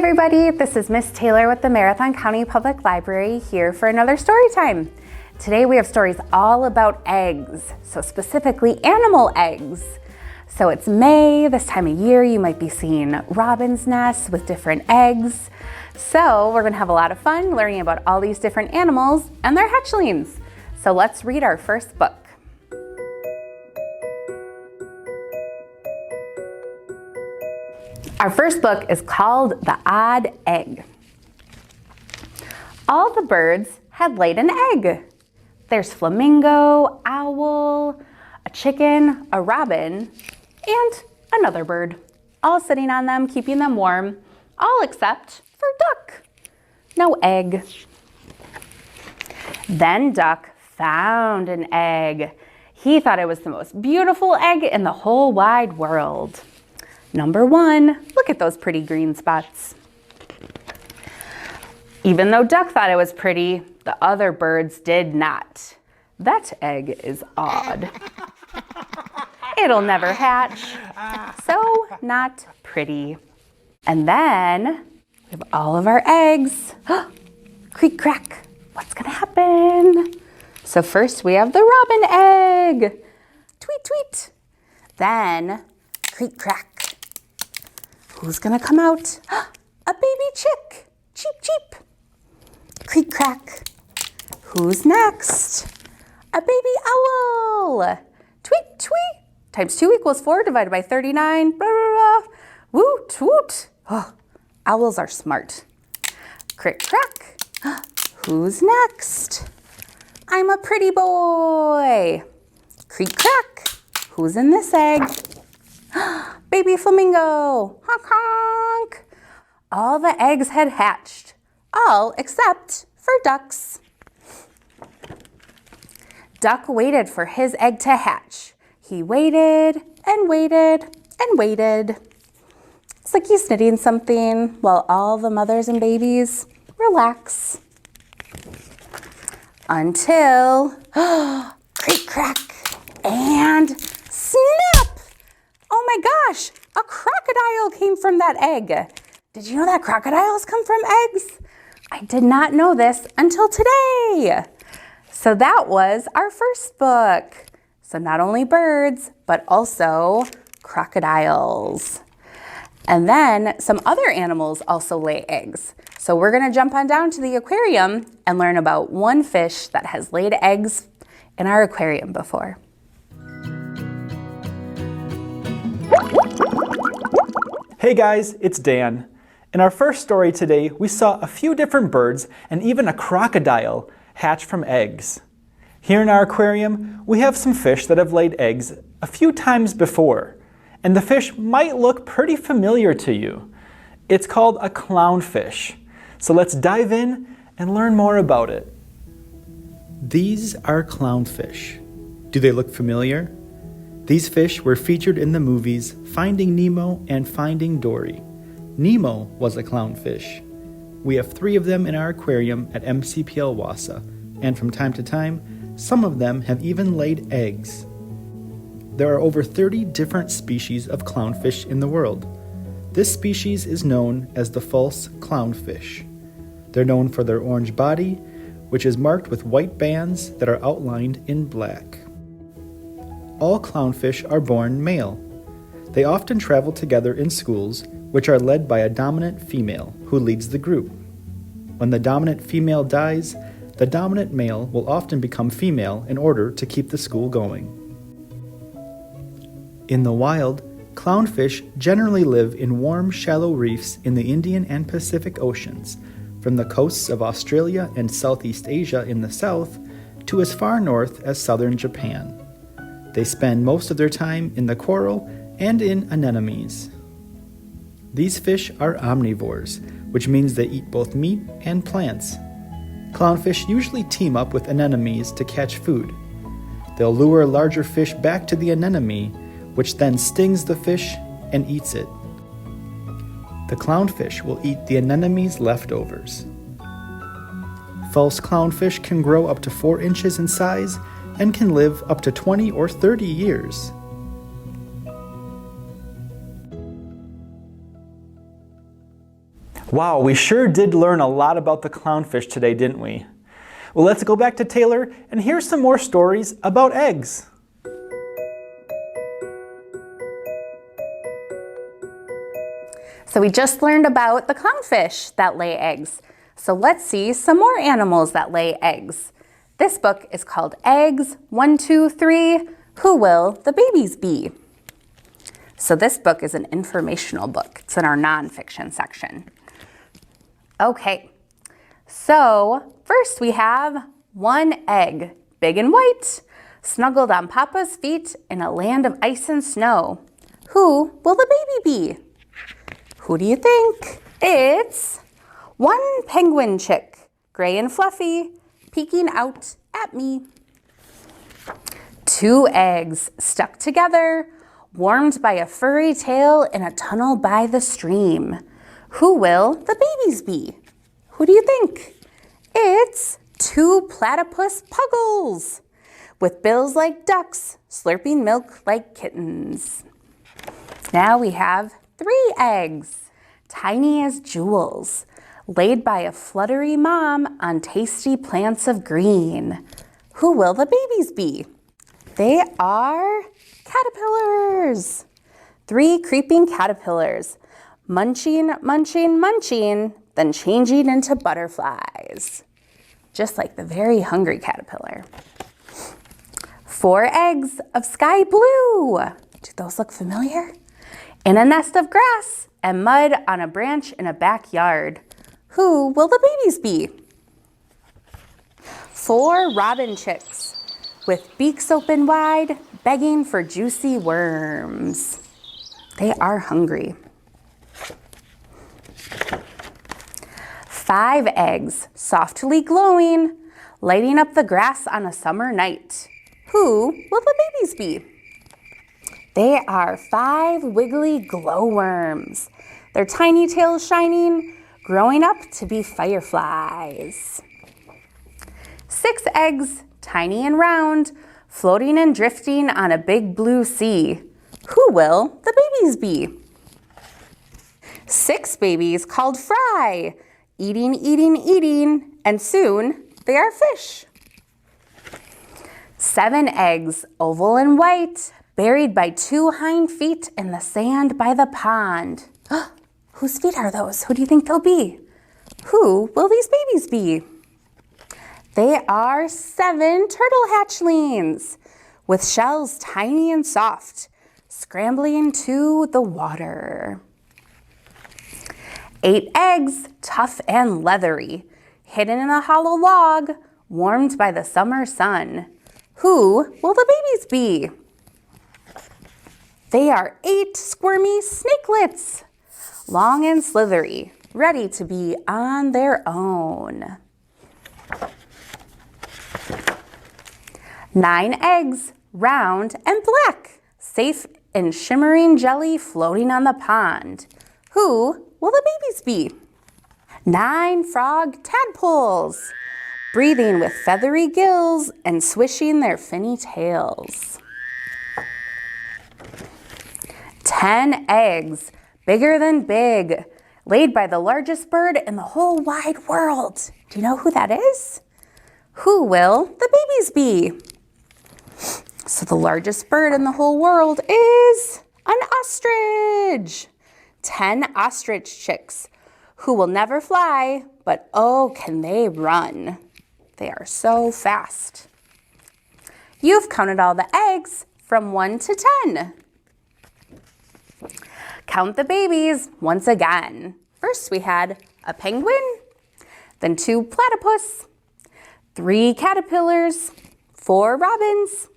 everybody, this is Miss Taylor with the Marathon County Public Library here for another story time. Today we have stories all about eggs, so specifically animal eggs. So it's May, this time of year you might be seeing robin's nests with different eggs. So we're gonna have a lot of fun learning about all these different animals and their hatchlings. So let's read our first book. Our first book is called The Odd Egg. All the birds had laid an egg. There's flamingo, owl, a chicken, a robin, and another bird, all sitting on them, keeping them warm, all except for Duck. No egg. Then Duck found an egg. He thought it was the most beautiful egg in the whole wide world. Number one, look at those pretty green spots. Even though Duck thought it was pretty, the other birds did not. That egg is odd. It'll never hatch, so not pretty. And then we have all of our eggs. Creak, crack, what's gonna happen? So first we have the robin egg. Tweet, tweet. Then, creak, crack. Who's gonna come out? A baby chick. Cheep, cheep. Creak, crack. Who's next? A baby owl. Tweet, tweet. Times 2 equals 4 divided by 39. Blah, blah, blah. Woot, woot. Oh, owls are smart. Crick, crack. Who's next? I'm a pretty boy. Creak, crack. Who's in this egg? Baby flamingo, honk honk. All the eggs had hatched, all except for Duck's. Duck waited for his egg to hatch. He waited and waited and waited. It's like he's knitting something while all the mothers and babies relax. Until, creak crack, and snap! Oh my gosh, a crocodile came from that egg. Did you know that crocodiles come from eggs? I did not know this until today. So that was our first book. So not only birds, but also crocodiles. And then some other animals also lay eggs. So we're gonna jump on down to the aquarium and learn about one fish that has laid eggs in our aquarium before. Hey guys, it's Dan. In our first story today, we saw a few different birds and even a crocodile hatch from eggs. Here in our aquarium, we have some fish that have laid eggs a few times before, and the fish might look pretty familiar to you. It's called a clownfish. So let's dive in and learn more about it. These are clownfish. Do they look familiar? These fish were featured in the movies Finding Nemo and Finding Dory. Nemo was a clownfish. We have 3 of them in our aquarium at MCPL Wausau, and from time to time, some of them have even laid eggs. There are over 30 different species of clownfish in the world. This species is known as the false clownfish. They're known for their orange body, which is marked with white bands that are outlined in black. All clownfish are born male. They often travel together in schools, which are led by a dominant female who leads the group. When the dominant female dies, the dominant male will often become female in order to keep the school going. In the wild, clownfish generally live in warm, shallow reefs in the Indian and Pacific Oceans, from the coasts of Australia and Southeast Asia in the south to as far north as southern Japan. They spend most of their time in the coral and in anemones. These fish are omnivores, which means they eat both meat and plants. Clownfish usually team up with anemones to catch food. They'll lure larger fish back to the anemone, which then stings the fish and eats it. The clownfish will eat the anemone's leftovers. False clownfish can grow up to 4 inches in size and can live up to 20 or 30 years. Wow, we sure did learn a lot about the clownfish today, didn't we? Well, let's go back to Taylor and hear some more stories about eggs. So we just learned about the clownfish that lay eggs. So let's see some more animals that lay eggs. This book is called Eggs 1, 2, 3. Who will the babies be? So this book is an informational book. It's in our nonfiction section. Okay, so first we have one egg, big and white, snuggled on Papa's feet in a land of ice and snow. Who will the baby be? Who do you think? It's one penguin chick, gray and fluffy, peeking out at me. Two eggs stuck together, warmed by a furry tail in a tunnel by the stream. Who will the babies be? Who do you think? It's two platypus puggles, with bills like ducks, slurping milk like kittens. Now we have three eggs, tiny as jewels, laid by a fluttery mom on tasty plants of green. Who will the babies be? They are caterpillars. Three creeping caterpillars, munching, munching, munching, then changing into butterflies, just like the very hungry caterpillar. Four eggs of sky blue. Do those look familiar? In a nest of grass and mud on a branch in a backyard. Who will the babies be? Four robin chicks with beaks open wide, begging for juicy worms. They are hungry. Five eggs, softly glowing, lighting up the grass on a summer night. Who will the babies be? They are five wiggly glowworms, their tiny tails shining, growing up to be fireflies. Six eggs, tiny and round, floating and drifting on a big blue sea. Who will the babies be? Six babies called Fry, eating, eating, eating, and soon they are fish. Seven eggs, oval and white, buried by two hind feet in the sand by the pond. Whose feet are those? Who do you think they'll be? Who will these babies be? They are seven turtle hatchlings with shells tiny and soft, scrambling to the water. Eight eggs, tough and leathery, hidden in a hollow log, warmed by the summer sun. Who will the babies be? They are eight squirmy snakelets, long and slithery, ready to be on their own. 9 eggs, round and black, safe in shimmering jelly floating on the pond. Who will the babies be? 9 frog tadpoles, breathing with feathery gills and swishing their finny tails. 10 eggs, bigger than big, laid by the largest bird in the whole wide world. Do you know who that is? Who will the babies be? So the largest bird in the whole world is an ostrich. 10 ostrich chicks who will never fly, but oh, can they run. They are so fast. You've counted all the eggs from 1 to 10. Count the babies once again. First we had a penguin, then 2 platypus, 3 caterpillars, 4 robins,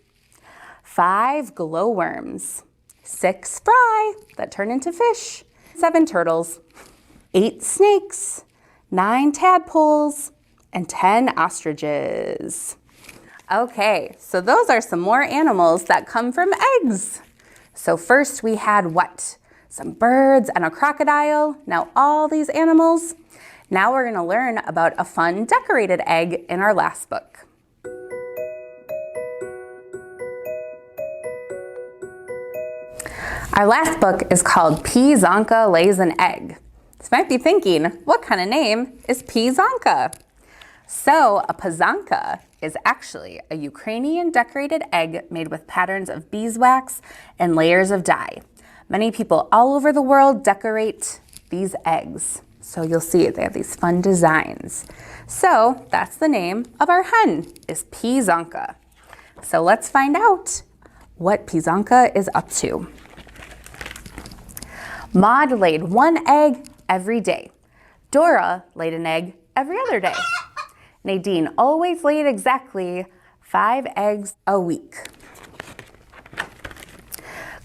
5 glowworms, 6 fry that turn into fish, 7 turtles, 8 snakes, 9 tadpoles, and 10 ostriches. Okay, so those are some more animals that come from eggs. So first we had what? Some birds and a crocodile. Now all these animals. Now we're gonna learn about a fun decorated egg in our last book. Our last book is called Zonka Lays an Egg. It's might be thinking, what kind of name is Zonka? So a pazanka is actually a Ukrainian decorated egg made with patterns of beeswax and layers of dye. Many people all over the world decorate these eggs. So you'll see they have these fun designs. So that's the name of our hen, is Zonka. So let's find out what Zonka is up to. Maud laid one egg every day. Dora laid an egg every other day. Nadine always laid exactly 5 eggs a week.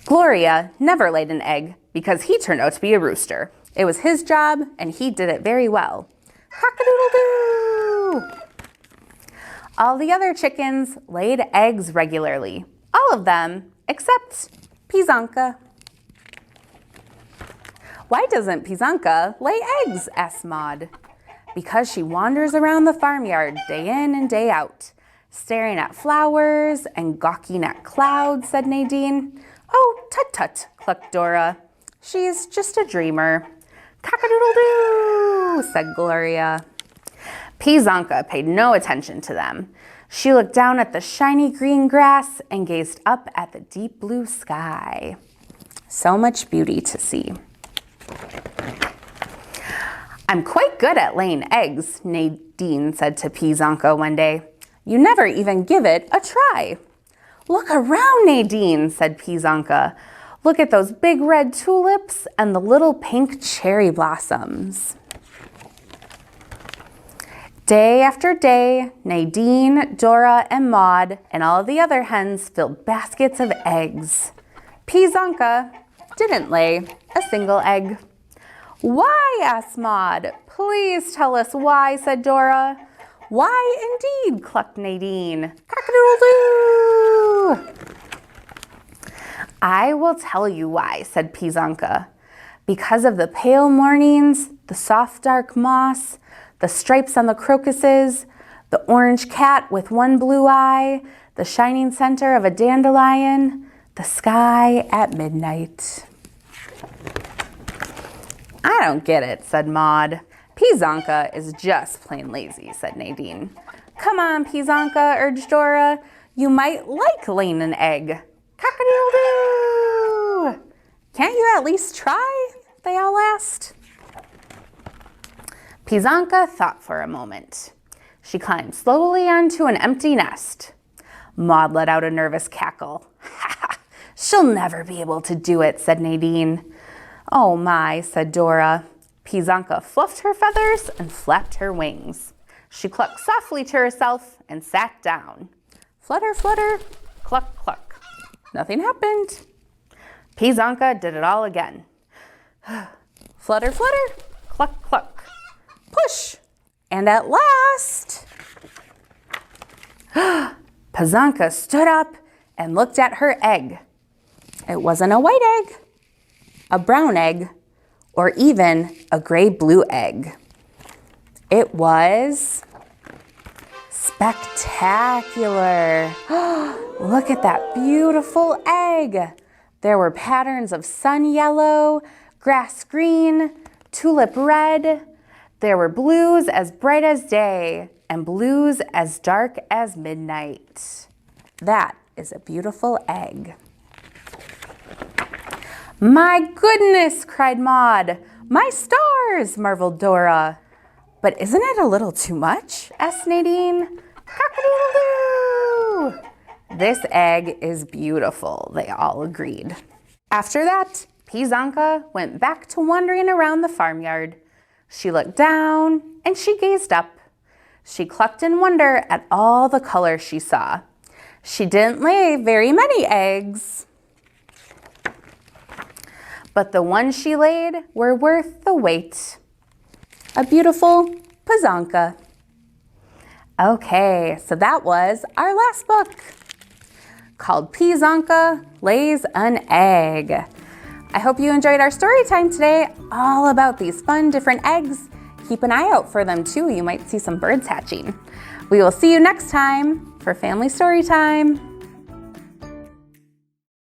Gloria never laid an egg because he turned out to be a rooster. It was his job and he did it very well. Cock-a-doodle-doo! All the other chickens laid eggs regularly. All of them except Zonka. Why doesn't Zonka lay eggs? Asked Maud. Because she wanders around the farmyard day in and day out, staring at flowers and gawking at clouds, said Nadine. Oh, tut-tut, clucked Dora. She's just a dreamer. Cock-a-doodle-doo, said Gloria. Zonka paid no attention to them. She looked down at the shiny green grass and gazed up at the deep blue sky. So much beauty to see. I'm quite good at laying eggs, Nadine said to Zonka one day. You never even give it a try. Look around, Nadine, said Zonka. Look at those big red tulips and the little pink cherry blossoms. Day after day, Nadine, Dora, and Maud, and all the other hens filled baskets of eggs. Zonka didn't lay a single egg. Why? Asked Maud. Please tell us why, said Dora. Why indeed, clucked Nadine. Cock-a-doodle-doo! I will tell you why, said Zonka. Because of the pale mornings, the soft dark moss, the stripes on the crocuses, the orange cat with one blue eye, the shining center of a dandelion, the sky at midnight. I don't get it, said Maud. Zonka is just plain lazy, said Nadine. Come on, Zonka, urged Dora. You might like laying an egg. Cock-a-doodle-doo! Can't you at least try? They all asked. Zonka thought for a moment. She climbed slowly onto an empty nest. Maud let out a nervous cackle. Ha! She'll never be able to do it, said Nadine. Oh my, said Dora. Zonka fluffed her feathers and flapped her wings. She clucked softly to herself and sat down. Flutter, flutter, cluck, cluck. Nothing happened. Zonka did it all again. Flutter, flutter, cluck, cluck. Push! And at last, Zonka stood up and looked at her egg. It wasn't a white egg, a brown egg, or even a gray-blue egg. It was spectacular. Look at that beautiful egg. There were patterns of sun yellow, grass green, tulip red. There were blues as bright as day and blues as dark as midnight. That is a beautiful egg. My goodness, cried Maud. My stars, marveled Dora. But isn't it a little too much? Asked Nadine. Cock-a-doodle-doo! This egg is beautiful, they all agreed. After that, Zonka went back to wandering around the farmyard. She looked down and she gazed up. She clucked in wonder at all the colors she saw. She didn't lay very many eggs, but the ones she laid were worth the wait. A beautiful Zonka. Okay, so that was our last book called Zonka Lays an Egg. I hope you enjoyed our story time today, all about these fun different eggs. Keep an eye out for them too. You might see some birds hatching. We will see you next time for Family Story Time.